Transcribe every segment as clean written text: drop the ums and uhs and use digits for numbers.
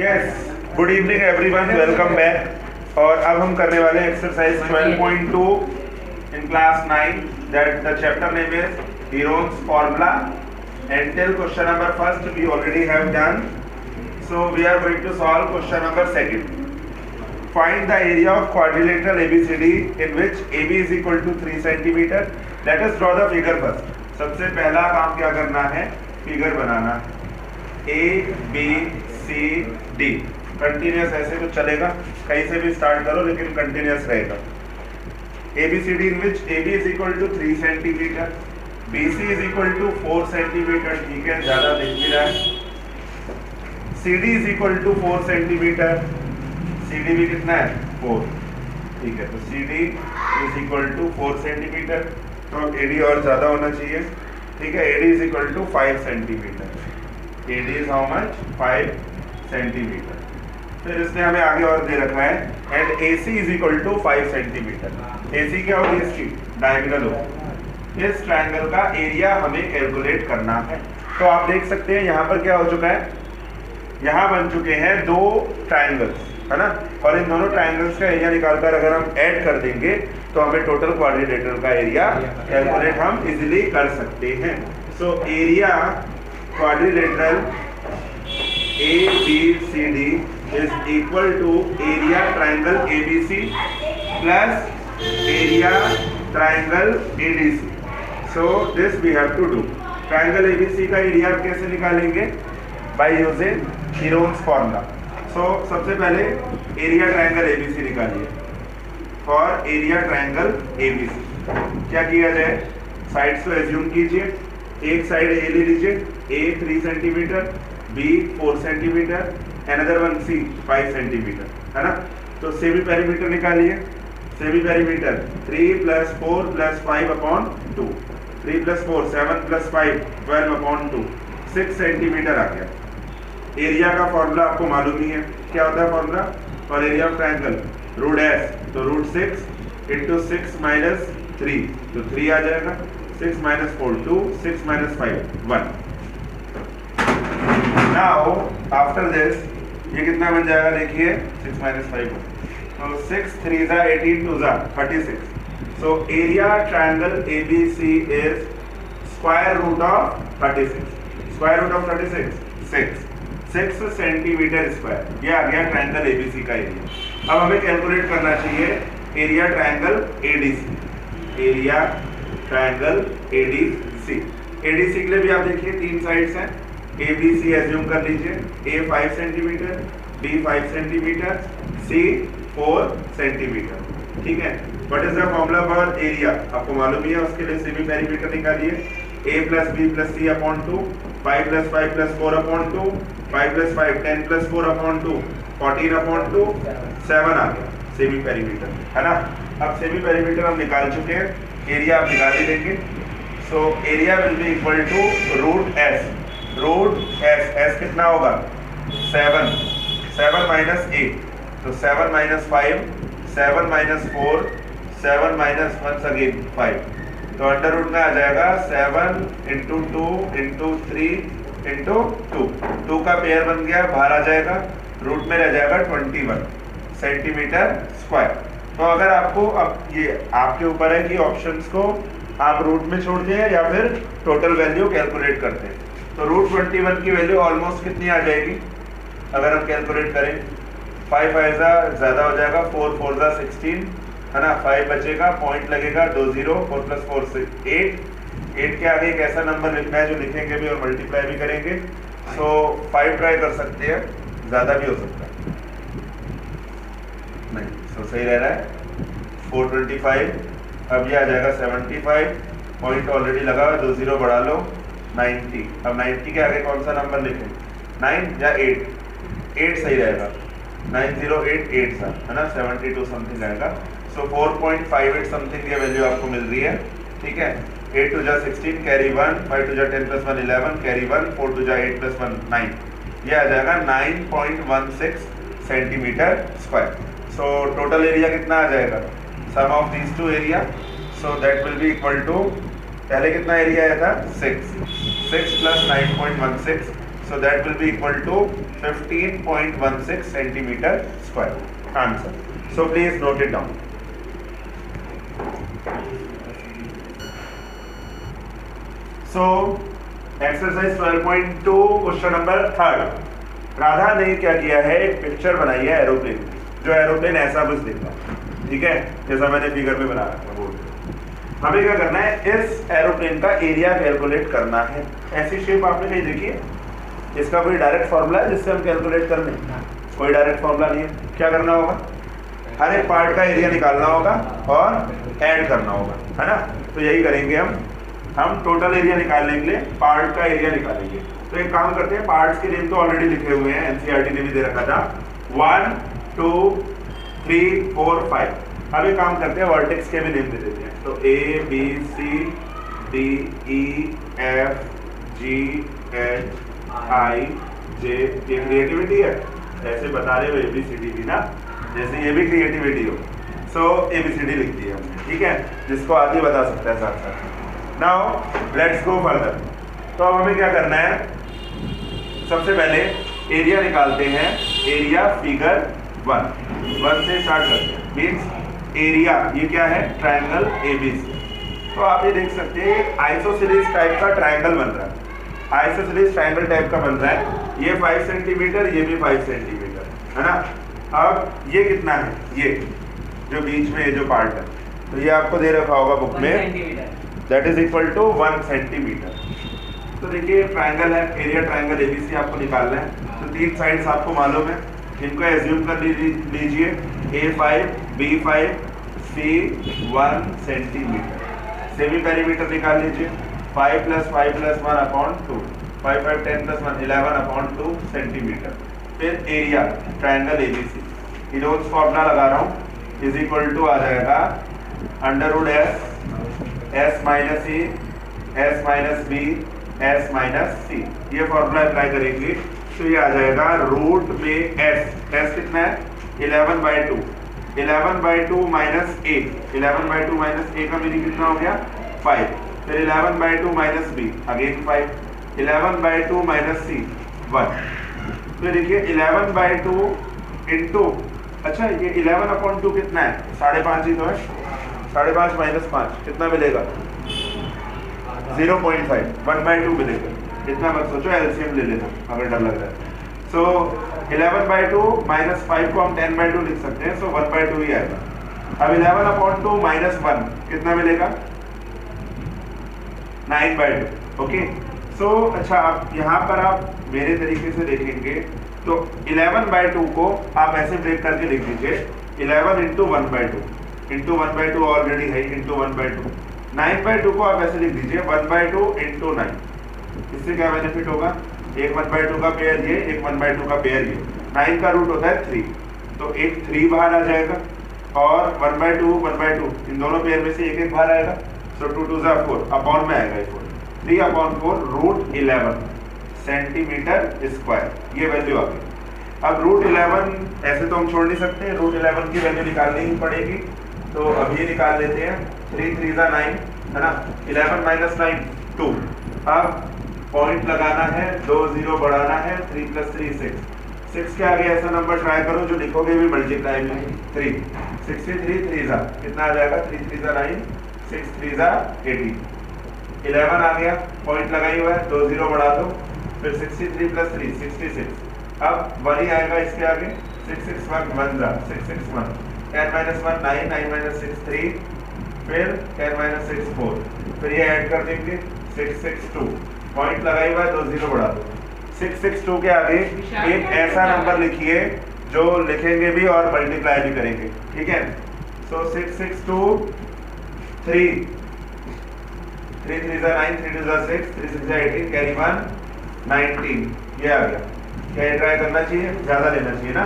Yes, good evening everyone, welcome back. और अब हम करने वाले हैं exercise 12.2 in class 9 that the chapter name is Heron's formula and till question number first we already have done. So we are going to solve question number second. Find the area of quadrilateral ABCD in which AB is equal to 3 cm. Let us draw the figure first. सबसे पहला काम क्या करना है, figure बनाना है। A B C D continuous ऐसे तो चलेगा, कहीं से भी स्टार्ट करो लेकिन कंटिन्यूस रहेगा। ABCD in which AB is equal to 3 cm, BC is equal to 4 cm, ठीक है, ज़्यादा दिख भी रहा है। CD is equal to 4 cm, CD भी कितना है 4, ठीक है, तो CD is equal to 4 cm, तो AD और ज़्यादा होना चाहिए, ठीक है। AD is equal to 5 cm, AD is how much 5 cm। फिर इसने हमें आगे और दे रखा है and AC is equal to 5 cm। AC क्या होगी, इसकी डायगोनल होगी। इस ट्रायंगल का एरिया हमें कैलकुलेट करना है। तो आप देख सकते हैं यहाँ पर क्या हो चुका है, यहाँ बन चुके हैं दो ट्रायंगल्स, है ना, और इन दोनों ट्रायंगल्स का एरिया निकालकर अगर हम ऐड कर देंगे तो हमें टोटल क्वाड्रिलेटरल का एरिया कैलकुलेट हम इजीली कर सकते हैं। So area quadrilateral ABCD is equal to area triangle ABC plus area triangle ADC. So this we have to do. Triangle ABC का एरिया आप कैसे निकालेंगे, by using Heron's formula. So सबसे पहले एरिया ट्रायंगल ABC निकालिए। For area triangle ABC क्या किया जाए, साइड्स को एज्यूम कीजिए। एक साइड A ले लीजिए, A 3 cm, B 4 cm, another one C 5 cm, है ना। तो सेमी पेरीमीटर निकालिए। Semi perimeter 3 + 4 + 5 upon 2, 3 + 4 7 + 5 12 upon 2, 6 centimetre आ गया। एरिया का फॉर्मूला आपको मालूम ही है, क्या होता है formula for area of triangle, root S, तो √6 × 6 - 3, तो 3 आ जाएगा। 6 - 4 2, 6 - 5 1। नाउ आफ्टर दिस ये कितना बन जाएगा, देखिए 6 - 5, तो 6 3 × 18 2 × 36। So area triangle ABC is square root of 36। Square root of 36 6 centimetre square, ये आ गया ट्रायंगल ABC का एरिया। अब हमें कैलकुलेट करना चाहिए area triangle ADC। Area triangle ADC, ADC के लिए भी आप देखिए 3 साइड्स हैं। ABC एज्यूम कर लीजिए, A 5 cm, B 5 cm, C 4 cm, ठीक है। What is the formula for area, आपको मालूम ही है, उसके लिए सेमी पेरीमीटर निकालिए। A + B + C upon 2, 5 + 5 + 4 upon 2, 5 + 5 10 + 4 upon 2 14 upon 2 7 आ गया सेमी पेरीमीटर, है ना। अब सेमी पेरीमीटर हम निकाल चुके हैं, एरिया आप निकाल ही देंगे। So area will be equal to √S। S कितना होगा 7, 7 - 8, तो 7 - 5 7 - 4 7 - once again 5, तो अंडर रूट में आ जाएगा 7 × 2 × 3 × 2, 2 का पेयर बन गया, बाहर आ जाएगा, रूट में रह जाएगा 21 सेंटीमीटर स्क्वायर। तो अगर आपको, अब ये आपके ऊपर है कि ऑप्शंस को आप रूट में छोड़ दें या फिर टोटल वैल्यू कैलकुलेट करते हैं। तो √21 की वैल्यू ऑलमोस्ट कितनी आ जाएगी अगर हम कैलकुलेट करें, 5 5 ज़्यादा हो जाएगा, 4 4 16, है ना, 5 बचेगा, पॉइंट लगेगा 2 0, 4 + 4 6 8 के आगे एक ऐसा नंबर लिखना है जो लिखेंगे भी और मल्टीप्लाई भी करेंगे। सो 5 ट्राई कर सकते हैं, ज़्यादा भी हो सकता है, नहीं, सो सही रह रहा है 425। अब ये आ जाएगा 75, पॉइंट ऑलरेडी लगा हुआ है, 2 0 बढ़ा लो 90। अब 90 के आगे कौन सा नंबर लिखें, 9 या 8, 8 सही रहेगा, 908 8 सा, है ना, 72 समथिंग आएगा। सो 4.58 समथिंग ये वैल्यू आपको मिल रही है, ठीक है। 8 2 16 कैरी 1, 5 2 10 + 1 11 कैरी 1, 4 2 8 + 1 9, ये आ जाएगा 9.16 centimetre square. So total area कितना आ जाएगा, sum of these two area, so that will be equal to, पहले कितना एरिया आया था 6 + 9.16, so that will be equal to 15.16 centimetre square answer. So please note it down. So exercise 12.2 question number 3. Radha ने क्या किया है, एक पिक्चर बनाई है एरोप्लेन, जो एरोप्लेन ऐसा कुछ दिखता है, ठीक है, जैसा मैंने फिगर में बना रखा है बोर्ड पे. हमें क्या करना है, इस एरोप्लेन का एरिया कैलकुलेट करना है. ऐसी शेप आपने कहीं देखी है? इसका कोई डायरेक्ट फॉर्मूला है जिससे हम कैलकुलेट कर लें? कोई डायरेक्ट फॉर्मूला नहीं है. क्या करना होगा, हर एक पार्ट का एरिया निकालना होगा और ऐड करना होगा, है ना. तो यही करेंगे हम टोटल एरिया निकालने के लिए पार्ट का एरिया निकालेंगे. तो एक काम करते हैं, पार्ट्स के नेम तो ऑलरेडी लिखे हुए हैं, एनसीईआरटी ने भी दे रखा था, 1 2 3 4 5. अब एक काम करते हैं, वर्टेक्स के भी नेम दे देते हैं. तो A B C D E F G H I J. ये क्रिएटिविटी है, ऐसे बता रहे हो ABCD भी ना, जैसे ये भी क्रिएटिविटी हो. सो ABCD लिख दी है हमने, ठीक है, जिसको आगे बता सकता है साथ साथ. Now let's go further. तो अब हमें क्या करना है, सबसे पहले एरिया निकालते हैं. एरिया फिगर 1 से स्टार्ट करते हैं. मीन्स एरिया, ये क्या है, ट्रायंगल ABC. तो आप ये देख सकते हैं आइसोसेलेस टाइप का ट्रायंगल बन रहा है. आइसोसेलेस ट्रायंगल टाइप का बन रहा है. ये 5 सेंटीमीटर, ये भी 5 सेंटीमीटर, है ना. अब ये कितना है, ये जो बीच में ये जो पार्ट है, तो ये आपको दे रखा होगा बुक में, that is equal to 1 centimetre. तो देखिए ट्रायंगल है, एरिया ट्रायंगल ABC आपको निकालना है. तो 3 साइड्स आपको मालूम है, इनको एज्यूम कर लीजिए. A5 B5 C1 centimetre. Semi perimeter निकाल लीजिए. 5 + 5 + 1 अपॉन 2, 5 5 10 + 1 11 अपॉन 2 सेंटीमीटर. फिर area triangle ABC, heroes formula लगा रहा हूँ, इज इक्वल टू आ जाएगा √S minus E S minus B S minus C. ये फॉर्मूला अप्लाई करेंगे तो ये आ जाएगा रूट में S कितना है, 11/2. 11/2 माइनस A, 11/2 माइनस A का मीनिंग कितना हो गया, 5. फिर 11/2 minus B, again 5. 11/2 minus C 1. तो देखिए 11/2 इंटू, अच्छा ये 11/2 कितना है, 5.5 ही तो है. 5.5 माइनस 5 कितना मिलेगा, 0.5. 1/2 मिलेगा. इतना मत सोचो, एलसीएम ले लेना अगर डर लग रहा है. सो 11/2 माइनस 5 को हम 10/2 लिख सकते हैं. सो 1/2 ही आएगा. अब 11/2 माइनस 1 कितना मिलेगा, 9/2. ओके. सो अच्छा, आप यहाँ पर आप मेरे तरीके से देखेंगे तो 11/2 को आप ऐसे ब्रेक करके लिख दीजिए, 11 इंटू 1/2. इंटू 1/2 ऑलरेडी है, इंटू 1/2. 9/2 को आप ऐसे लिख दीजिए 1/2 इंटू 9. इससे क्या बेनिफिट होगा, एक 1/2 का पेयर ये, एक 1/2 का पेयर ये. 9 का रूट होता है 3, तो एक 3 बाहर आ जाएगा और 1/2 इन दोनों पेयर में से एक एक बाहर आएगा. सो 2 2 ज़ा 4, अपॉन में आएगा 4. 3/4 √11 सेंटीमीटर स्क्वायर. ये वैल्यू आ गई. अब √11 ऐसे तो हम छोड़ नहीं सकते, √11 की वैल्यू निकालनी ही पड़ेगी. तो अब ये निकाल लेते हैं. 3 3 ज़ा 9, है ना. 11 माइनस 9 2. अब पॉइंट लगाना है, 2 0 बढ़ाना है. 3 + 3 6. 6 के आगे ऐसा नंबर ट्राई करो जो लिखोगे भी मल्टीप्लाई में 3. 63 3 ज़ा कितना आ जाएगा, 3 3 ज़ा 9, 6 3 ज़ा 18. 11 आ गया, पॉइंट लगाई हुआ है, 2 0 बढ़ा दो. फिर 63 + 3 66. अब 1 ही आएगा इसके आगे. 6 6 1 1 ज़ा 6 6 1. 10 - 1 9, 9 - 6 3. फिर 10 - 6 4. फिर ये ऐड कर देंगे 6 6 2. पॉइंट लगाई हुआ है, 2 0 बढ़ा दो. 6 6 2 के आगे एक ऐसा नंबर लिखिए जो लिखेंगे भी और मल्टीप्लाई भी करेंगे, ठीक है. सो 6 6 2 3 3 3 ज़ा 9, 3 2 ज़ा 6, 3 6 ज़ा 18, कैरी 1 19. ये आ गया. क्या ये ट्राई करना चाहिए, ज़्यादा लेना चाहिए ना.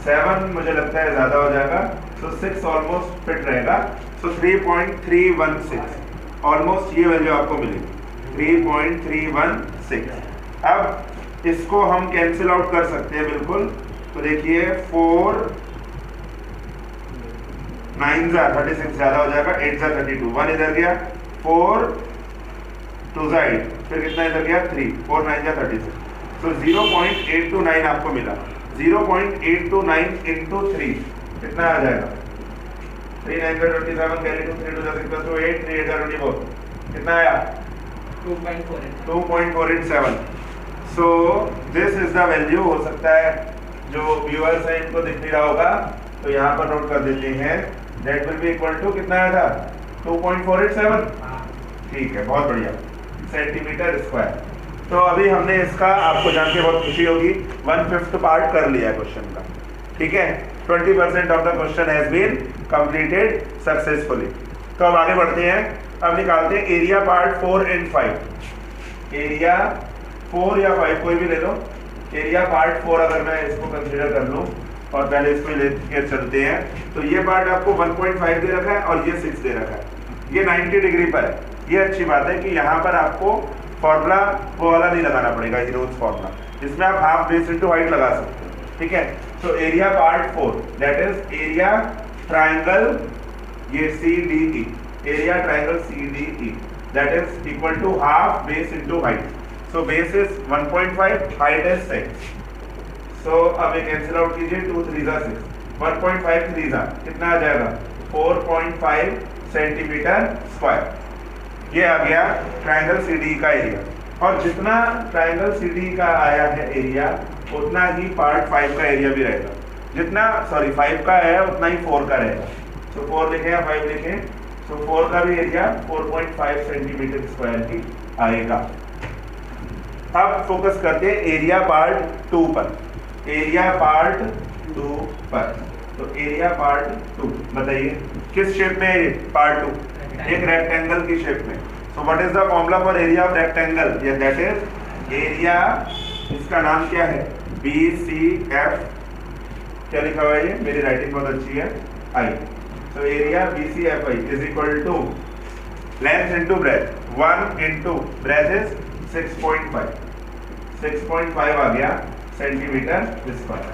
7 मुझे लगता है ज़्यादा हो जाएगा. सो 6 ऑलमोस्ट फिट रहेगा. सो 3.316 ऑलमोस्ट ये वैल्यू आपको मिलेगी, 3.316. अब इसको हम कैंसिल आउट कर सकते हैं बिल्कुल. तो देखिए 4 9 ज़ा 36 ज़्यादा हो जाएगा. 8 ज़ा 32. 1 इधर गया. 4 2 ज़ा 8. फिर कितना इधर गया, 3. 4 9 ज़ा 36. सो 0.829 आपको मिला। 0.829 इंटू 3 कितना आ जाएगा? 3 9 27 कैरी 2 3 2 6 + 2 8 3 8 24 कितना आया? 2.487। So this is the value. हो सकता है जो व्यूअर्स हैं इनको दिख नहीं रहा होगा, तो यहाँ पर नोट कर देते हैं। That will be equal to कितना आया था? 2.487। ठीक है, बहुत बढ़िया, सेंटीमीटर स्क्वायर। तो अभी हमने इसका, आपको जान के बहुत खुशी होगी, 1/5 पार्ट कर लिया क्वेश्चन का। ठीक है, 20% of the question has been completed successfully. तो अब आगे बढ़ते हैं। अब निकालते हैं एरिया पार्ट 4 एंड 5। एरिया 4 या 5 कोई भी ले लो। एरिया पार्ट 4 अगर मैं इसको कंसीडर कर लूँ और पहले इसको लेके चलते हैं, तो ये पार्ट आपको 1.5 दे रखा है और ये 6 दे रखा है। ये 90 डिग्री पर है। ये अच्छी बात है कि यहाँ पर आपको फॉर्मूला वो वाला नहीं लगाना पड़ेगा, हीरोज फॉर्मूला। इसमें आप हाफ बेस इनटू हाइट लगा सकते हो। ठीक है, तो area part 4 that is area triangle, ये CDE, area triangle CDE that is equal to half base into height. So base is 1.5, height is 6। So अब ये कैंसिल आउट कीजिए, 2 3 जा 6, 1.5 3 जा कितना आ जाएगा? 4.5 सेंटीमीटर स्क्वायर। ये आ गया ट्रायंगल CDE का एरिया। और जितना ट्रायंगल CDE का आया है एरिया, उतना ही पार्ट 5 का एरिया भी रहेगा। जितना 5 का है उतना ही 4 का रहेगा। सो 4 लिखें या 5 लिखें, सो 4 का भी एरिया 4.5 सेंटीमीटर स्क्वायर ही आएगा। अब फोकस करते हैं एरिया पार्ट 2 पर। एरिया पार्ट 2 पर, तो एरिया पार्ट 2 बताइए किस शेप में है? पार्ट 2 एक रेक्टेंगल की शेप में। सो what is the formula for area of rectangle? ये दैट इज एरिया, इसका नाम क्या है? BCF। क्या लिखा हुआ है? ये मेरी राइटिंग बहुत अच्छी है, I। So area BCFI is equal to length into breadth. 1 into breadth is 6.5। 6.5 आ गया सेंटीमीटर स्क्वायर।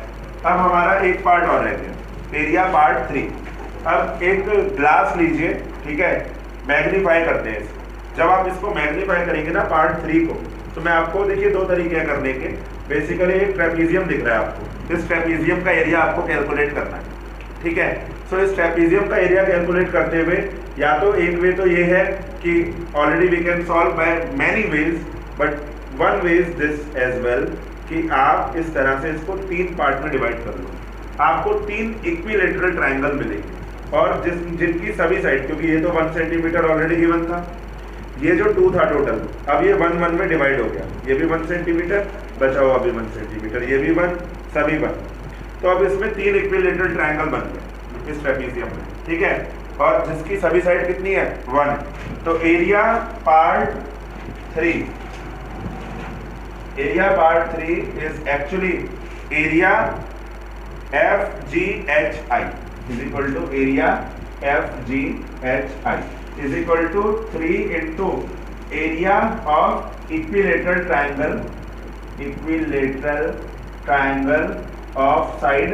अब हमारा एक पार्ट और रह गया, एरिया पार्ट 3। अब एक ग्लास लीजिए, ठीक है, मैग्नीफाई करते हैं इसको। जब आप इसको मैग्नीफाई करेंगे ना पार्ट 3 को, तो मैं आपको देखिए 2 तरीके हैं करने के। बेसिकली एक ट्रेपीजियम दिख रहा है आपको, इस ट्रेपीजियम का एरिया आपको कैलकुलेट करना है। ठीक है, सो इस ट्रेपीजियम का एरिया कैलकुलेट करते हुए, या तो एक वे तो ये है कि already we can solve by many ways, but one way is this as well कि आप इस तरह से इसको 3 पार्ट में डिवाइड कर लो। आपको 3 इक्विलेटरल ट्रायंगल मिलेंगे और जिनकी सभी साइड, क्योंकि ये तो 1 सेंटीमीटर ऑलरेडी गिवन था, ये जो 2 था टोटल, अब ये 1 1 में डिवाइड हो गया। ये भी 1 सेंटीमीटर बचा हुआ, अभी 1 सेंटीमीटर, ये भी 1, सभी 1। तो अब इसमें 3 इक्विलेटरल ट्रायंगल बन गए इस ट्रेपीजियम में। ठीक है, और जिसकी सभी साइड कितनी है? 1। तो area part 3, area part 3 is actually area FGHI is equal to area FGHI is equal to 3 into area of equilateral triangle of side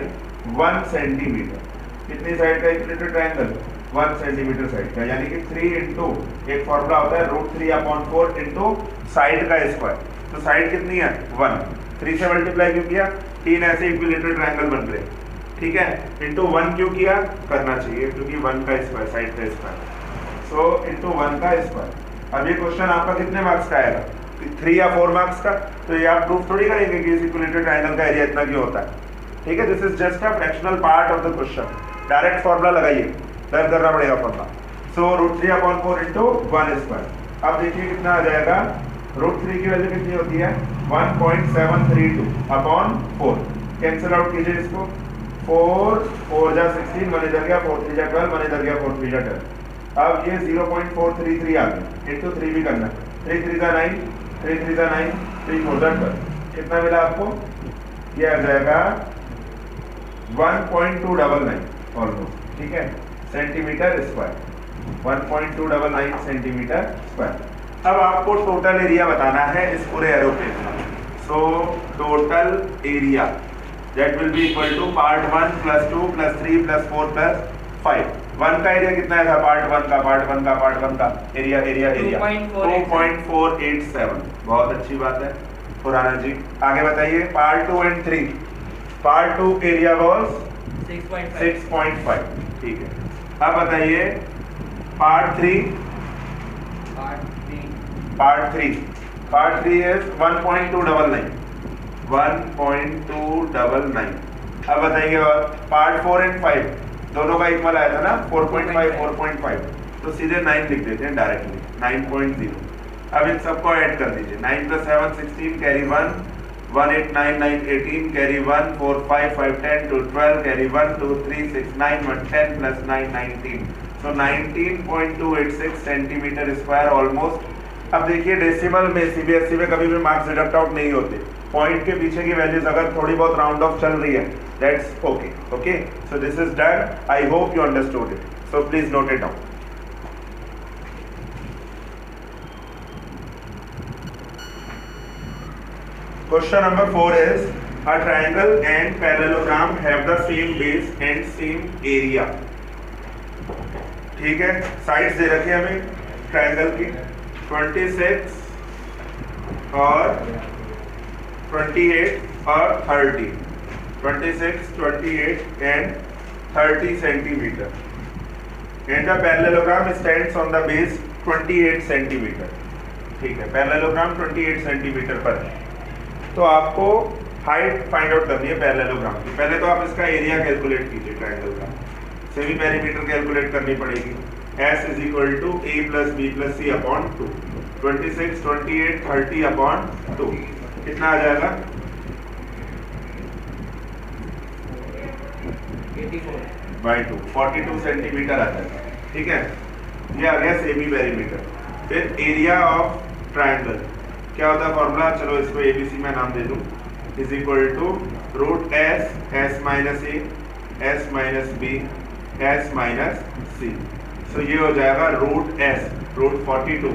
1 centimeter। कितनी साइड का इक्विलेटरल ट्रायंगल? 1 सेंटीमीटर साइड का, यानी कि 3 इंटू, एक formula होता है √3/4 into side का square. तो साइड कितनी है? 1। 3 से मल्टीप्लाई क्यों किया? 3 ऐसे इक्विलेटरल ट्रायंगल बन रहे। ठीक है, इंटू 1 क्यों किया? करना चाहिए क्योंकि 1 का स्क्वायर, साइड का स्क्वायर। सो इंटू 1 का स्क्वायर। अब ये क्वेश्चन आपका कितने मार्क्स का आएगा? 3 या 4 मार्क्स का। तो ये आप प्रूफ थोड़ी करेंगे कि इस इक्विलेटरल ट्रायंगल का एरिया इतना क्यों होता है। ठीक है, this is just a fractional part of the question. Direct formula लगाइए, दर्ज करना पड़ेगा फॉर्मूला। सो √3/4 इंटू 1 स्क्वायर। अब देखिए कितना आ जाएगा? √3 की वैल्यू कितनी होती है? 1.732/4। कैंसिल आउट कीजिए इसको, 4 4 जा 16, 1 इधर गया, 4 3 जा 12, 1 इधर गया, 4 3 जा 12। अब ये 0.433 आ गया, इंटू 3 भी करना, 3 3 जा 9, 3 3 जा 9, 3 4 जा 12। कितना मिला आपको? ये आ जाएगा 1.299 ऑलमोस्ट। ठीक है, सेंटीमीटर स्क्वायर, 1.299 सेंटीमीटर स्क्वायर। अब आपको टोटल एरिया बताना है इस पूरे एरोप्लेन का। So total area that will be equal to part 1 + 2 + 3 + 4 + 5। 1 का एरिया कितना था? पार्ट 1 का एरिया 2.487। बहुत अच्छी बात है। खुराना जी। आगे बताइए part 2 and 3। Part 2 area was 6.5। ठीक है। अब बताइए पार्ट 3। Part 3 is 1.299। 1.299। अब बताइए और पार्ट 4 एंड 5 दोनों का इक्वल आया था ना 4.5 4.5, तो सीधे 9 लिख देते हैं डायरेक्टली 9.0। अब इन सबको ऐड कर दीजिए। 9 + 7 16 कैरी 1 1 8 9 9 18 कैरी 1 4 5 5 10 2 12 कैरी 1 2 3 6 9 1 10 + 9 19। सो 19.286 सेंटीमीटर स्क्वायर ऑलमोस्ट। अब देखिए डेसिमल में सीबीएसई में कभी भी मार्क्स डिडक्ट आउट नहीं होते। पॉइंट के पीछे की वैल्यूज अगर थोड़ी बहुत राउंड ऑफ चल रही है that's okay. Okay, so this is done. I hope you understood it, so please note it down. Question number 4 is a triangle and parallelogram have the same base and same area. ठीक है, sides दे रखी है हमें triangle की 26 और 28 और 30। 26, 28 and 30 centimeter. And the parallelogram stands on the base 28 centimeter. ठीक है, पैरेललोग्राम 28 सेंटीमीटर पर है। तो आपको हाइट फाइंड आउट करनी है पैरेललोग्राम की। पहले तो आप इसका एरिया कैलकुलेट कीजिए ट्रायंगल का। सेमी पेरीमीटर कैलकुलेट करनी पड़ेगी। S = A + B + C upon 2। 26, 28, 30 upon 2 कितना आ जाएगा? 84/2 42 सेंटीमीटर आ जाएगा। ठीक है, ये आ गया सेमी पेरीमीटर। फिर एरिया ऑफ ट्रायंगल क्या होता है फॉर्मूला? चलो इसको ABC में नाम दे दूं। = √S S - A S - B S - C। सो ये हो जाएगा √S √42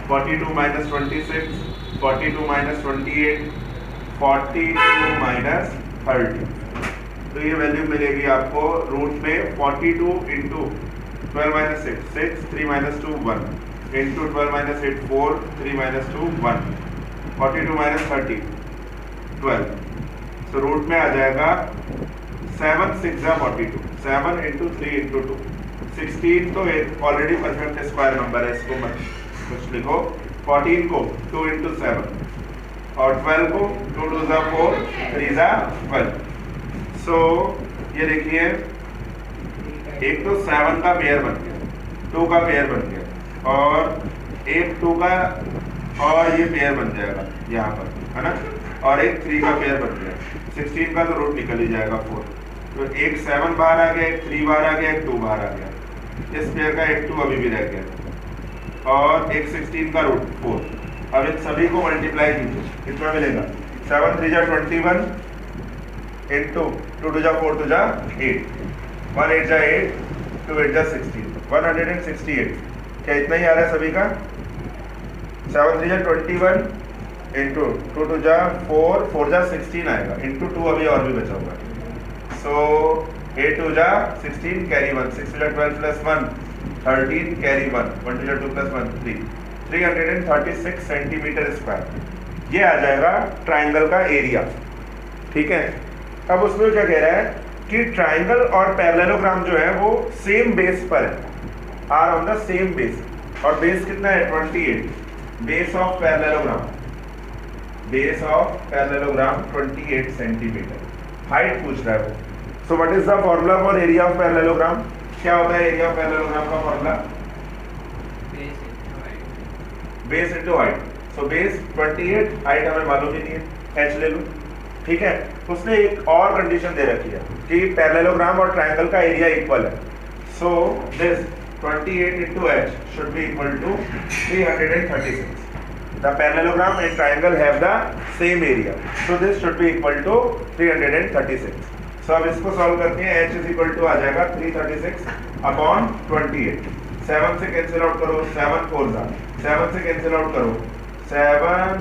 42 - 26 42 - 28 42 - 30। तो ये वैल्यू मिलेगी आपको रूट में 42 इंटू 12 - 6 6 3 - 2 1 इंटू 12 - 8 4 3 - 2 1 42 - 30 12। सो रूट में आ जाएगा 7 6 42 7 इंटू 3 इंटू 2 16। तो ऑलरेडी परफेक्ट स्क्वायर नंबर है, इसको मत कुछ लिखो। 14 को 2 इंटू 7 और 12 को 2 2 = 4 3 = 12। सो ये देखिए एक तो 7 का पेयर बन गया, 2 का पेयर बन गया और एक 2 का और ये पेयर बन जाएगा यहाँ पर, है ना। और एक 3 का पेयर बन गया। 16 का तो रूट निकल ही जाएगा 4। तो एक 7 बाहर आ गया, एक 3 बाहर आ गया, एक 2 बाहर आ गया। इस पेयर का एक 2 अभी भी रह गया और एक 16 का रूट 4। अब इन सभी को मल्टीप्लाई कीजिए, कितना मिलेगा? 7 3 = 21 इंटू 2 2 = 4 2 = 8 1 8 = 8 2 8 = 16 168। क्या इतना ही आ रहा है सभी का? 7 3 = 21 इंटू 2 2 = 4 4 = 16 आएगा इंटू 2 अभी और भी बचा हुआ है। सो 8 2 = 16 कैरी 1 6 2 = 12 + 1 13 कैरी 1 1 2 = 2 + 1 3 336 सेंटीमीटर स्क्वायर। ये आ जाएगा ट्राइंगल का एरिया। ठीक है, अब उसमें क्या कह रहा है कि ट्राइंगल और पैरेललोग्राम जो है वो सेम बेस पर है, are on the same base. और बेस कितना है? 28। Base of parallelogram 28 centimetre. Height पूछ रहा है वो। So what is the formula for area of parallelogram? क्या होता है एरिया ऑफ पैरेललोग्राम का फॉर्मूला? Base into height. So base 28, height हमें मालूम ही नहीं है, h ले लो। ठीक है, उसने एक और कंडीशन दे रखी है कि पैरेललोग्राम और ट्रायंगल का एरिया इक्वल है। So this 28 into h should be equal to 336. The parallelogram and triangle have the same area, so this should be equal to 336. So अब इसको सॉल्व करते हैं। h is equal to आ जाएगा 336 upon 28। 7 से cancel out करो, 7 4 ज़ा 7 से cancel out करो, 7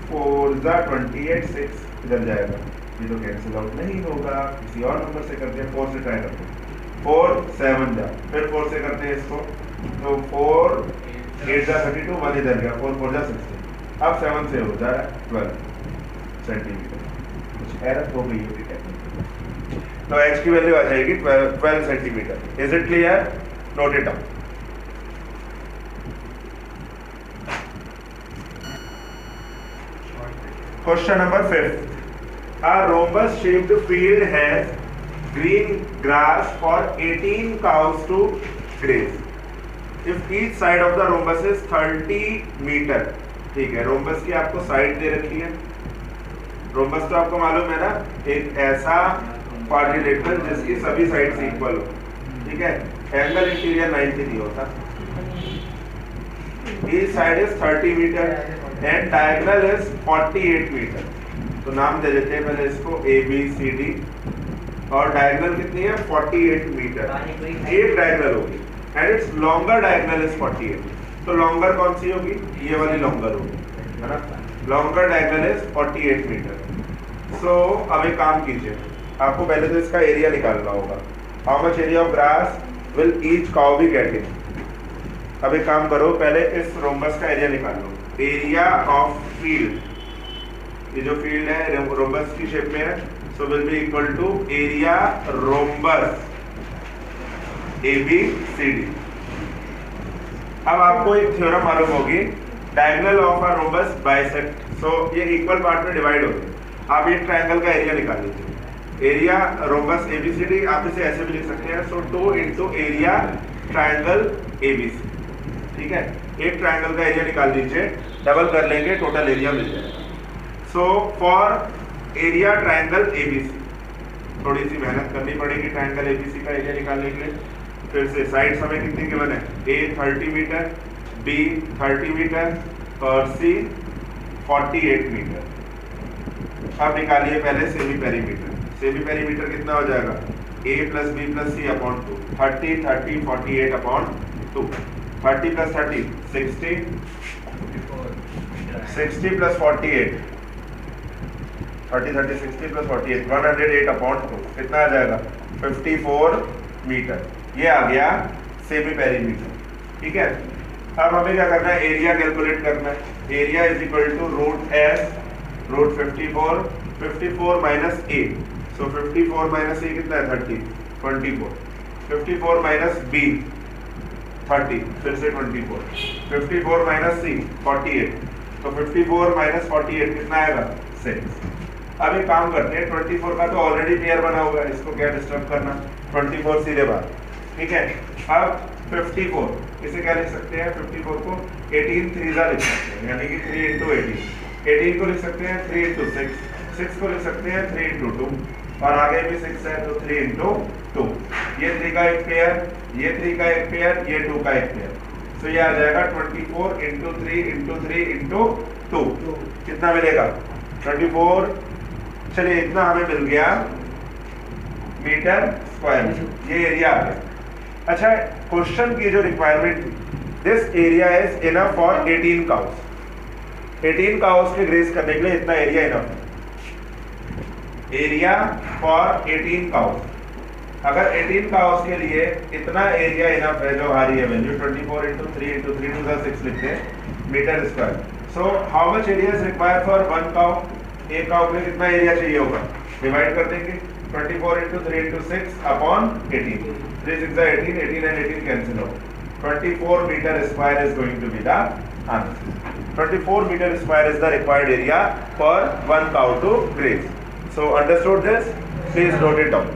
4 ज़ा 28 6 इधर जाएगा। ये तो कैंसिल आउट नहीं होगा, किसी और नंबर से करते हैं। 4 से ट्राई करते हैं। 4 7 जा, फिर 4 से करते हैं इसको, तो 4 8 ज़ा 32 1 इधर गया, 4 4 ज़ा 16। अब 7 से हो जा रहा है 12। सेंटीमीटर, कुछ एरर हो गई होगी टेक्निकली। तो h की वैल्यू आ जाएगी 12 centimetre. Is it clear? Note it down. Question number 5. A rhombus shaped field has green grass for 18 cows to graze. If each side of the rhombus is 30 meter. ठीक है, rhombus की आपको side दे रखी है। rhombus तो आपको मालूम है ना, एक ऐसा क्वाड्रिलेटरल जिसकी सभी साइड्स इक्वल हो। ठीक है, एंगल इंटीरियर 90 नहीं होता। Each side is 30 meter and diagonal is 48 meter. तो नाम दे देते हैं पहले इसको A B C D, और डायगोनल कितनी है? 48 मीटर। एक डायगोनल होगी and its longer diagonal is 48. तो लॉन्गर कौन सी होगी? ये वाली लॉन्गर होगी, है ना। Longer diagonal is 48 metre. So अब एक काम कीजिए, आपको पहले तो इसका एरिया निकालना होगा। How much area of grass will each cow be getting? अब एक काम करो, पहले इस रोम्बस का एरिया निकाल लो। एरिया ऑफ फील्ड, ये जो फील्ड है रोम्बस की शेप में है, so will be equal to area rhombus ABCD। अब आपको एक थ्योरम मालूम होगी, diagonal of a rhombus bisect. So ये इक्वल पार्ट में डिवाइड होते हैं। आप एक ट्रायंगल का एरिया निकाल लीजिए। एरिया रोम्बस ABCD, आप इसे ऐसे भी लिख सकते हैं, सो 2 इंटू एरिया ट्रायंगल ABC। ठीक है, एक ट्रायंगल का एरिया निकाल लीजिए, डबल कर लेंगे, टोटल एरिया मिल जाएगा। So for area triangle ABC, थोड़ी सी मेहनत करनी पड़ेगी ट्रायंगल ABC का एरिया निकालने के लिए। फिर से साइड्स हमें कितनी गिवन है? A 30 मीटर, B 30 मीटर और C 48 मीटर। अब निकालिए पहले सेमी पेरीमीटर। सेमी पेरीमीटर कितना हो जाएगा? A plus B plus C upon 2, 30 30 48 upon 2। 30 plus 30 60, 60 plus 48, 30 30 60 plus 48 108 upon 2, कितना आ जाएगा? 54 मीटर। ये आ गया सेमी पेरीमीटर। ठीक है, अब हमें क्या करना है? एरिया कैलकुलेट करना है। Area is equal to root S, root 54, 54 minus A। So 54 minus A कितना है? 30, 24। 54 माइनस B 30, फिर से 24। 54 माइनस C 48, तो 54 माइनस 48 कितना आएगा? 6। अब एक काम करते हैं, 24 का तो ऑलरेडी पेयर बना होगा, इसको क्या डिस्टर्ब करना। 24 सीधे बात। ठीक है, अब 54 इसे क्या लिख सकते हैं? 54 को 18 3 लिख सकते हैं, यानी कि 3 इंटू 18। 18 को लिख सकते हैं 3 इंटू 6, 6 को लिख सकते हैं 3 इंटू 2, और आगे भी 6 है तो 3 इंटू 2। ये 3 का एक पेयर, ये 3 का एक पेयर, ये 2 का एक पेयर। तो ये आ जाएगा 24 इंटू 3 इंटू 3 इंटू 2। कितना मिलेगा? 24। चलिए, इतना हमें मिल गया मीटर स्क्वायर। ये एरिया आ गया। अच्छा, क्वेश्चन की जो रिक्वायरमेंट थी, this area is enough for 18 cows. 18 cows के ग्रेस करने के लिए इतना एरिया इनफ है। एरिया फॉर 18 काउस, अगर 18 काउस के लिए इतना एरिया इनफ है, जो आ रही है वैल्यू 24 इंटू 3 इंटू 3 टू 6 लिखते हैं metre square. So how much area is required for 1 cow? एक काउ में कितना एरिया चाहिए होगा? डिवाइड कर देंगे 24 into 3 into 6 upon 18। 3 6 18, 18 and 18 cancel out. 24 meter square is going to be the answer. 24 meter square is the required area for 1 cow to graze. So understood this? Please note it down.